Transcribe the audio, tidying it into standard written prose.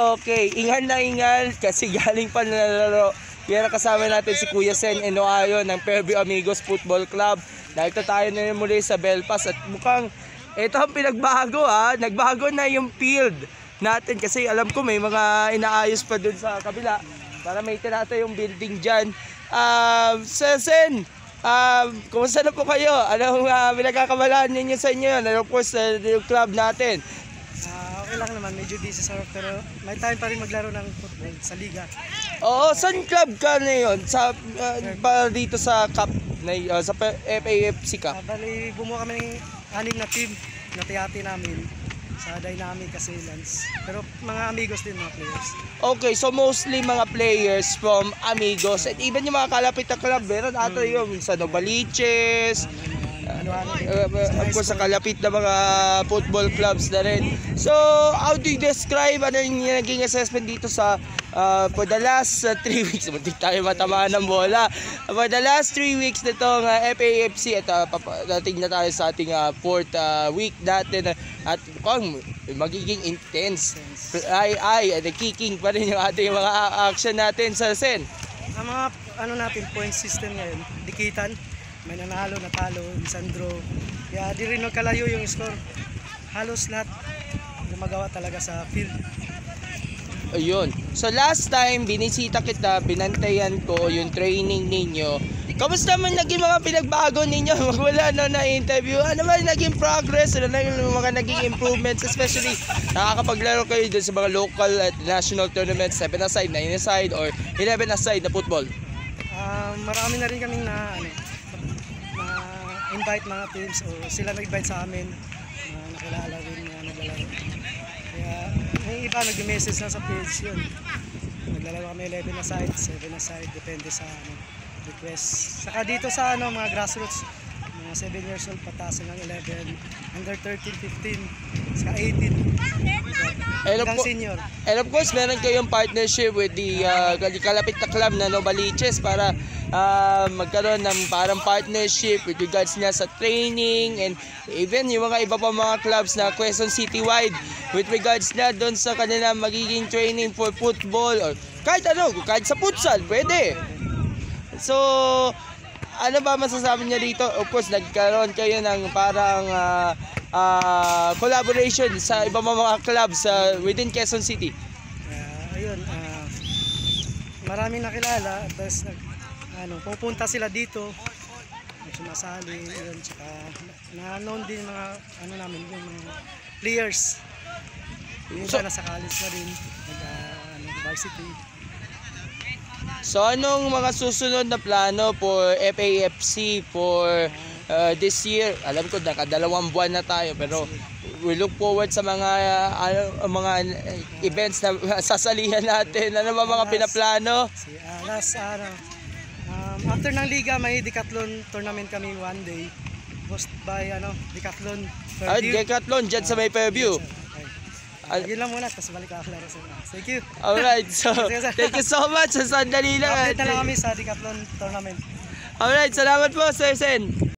Okay, ingal na ingal kasi galing pa nalalaro. Kaya kasama natin si Kuya Sen Enoayo ng Fairview Amigos Football Club. Dahil tayo na muli sa Belfast at mukhang ito ang pinagbago ha. Nagbago na yung field natin kasi alam ko may mga inaayos pa dun sa kabila para may tinata yung building dyan. Sen, kumusta na po kayo? Anong pinagkakamalaan ninyo sa inyo? Ano po sa yung club natin? Okay lang naman, medyo busy sa work pero may time pa rin maglaro ng football sa liga. Oo, saan club ka na yun? Sa, dito sa cup, sa FAFC ka? Bali, bumuha kami ng 6 na team na tiyati namin sa Dynamic Assailants. Pero mga amigos din, mga players. Okay, so mostly mga players from Amigos and even yung mga kalapit na club, meron ato yung sa Novaliches, of course sa kalapit na mga football clubs na rin. So, how do you describe ano yung naging assessment dito sa for the last 3 weeks? Hindi tayo matamaan ng bola. For the last 3 weeks nitong FAFC at dating na tayo sa ating 4th week natin at magiging intense. Kicking pa rin yung ating mga action natin sa Sen. Ang mga natin point system ngayon, dikitan. May nanalo, natalo, Lisandro. Kaya di rin nagkalayo yung score. Halos lahat gumagawa talaga sa field. Ayun. So last time binisita kita, binantayan ko yung training ninyo. Kamusta man naging mga pinagbago ninyo? Wala na interview. Ano ba naging progress? Ano na yung mga naging improvements? Especially nakakapaglaro kayo dun sa mga local at national tournaments, 7-a-side, 9-a-side, or 11-a-side na football. Marami na rin kaming invite mga teams o sila nag-invite sa amin na nakilala rin na naglalaro. Kaya may iba nag-message na sa page yun. Naglalaro kami 11-a-side, 7-a-side, depende sa request. Saka dito sa mga grassroots, mga 7 years old pataas ng 11, under 13, 15, saka 18, hanggang senior. And of course, meron kayong partnership with the kalapit na club na Novaliches para magkaroon ng parang partnership with regards niya sa training and even yung mga iba pa mga clubs na Quezon City-wide with regards na doon sa kanila magiging training for football or kahit sa futsal, pwede. So, ano ba masasabi niya dito? Of course, nagkaroon kayo ng parang collaboration sa iba mga clubs within Quezon City. Ayun, maraming nakilala, tapos pupunta sila dito, sumasali, yun, tsaka na-known din mga namin, yung mga players. Yung iba nasa college na rin, varsity. So anong mga susunod na plano for FAFC for this year? Alam ko nakadalawang buwan na tayo pero we look forward sa mga events na sasalihan natin. Ano ba mga pinaplano? After ng liga may decathlon tournament kami one day. Host by Decathlon Fairview. Decathlon dyan sa may Fairview. Yun lang muna, tapos balik ka klaro sa mga. Thank you. Alright, so thank you so much. Sa sandali lang. Update na lang kami sa Decathlon tournament. Alright, salamat po Sir Sen.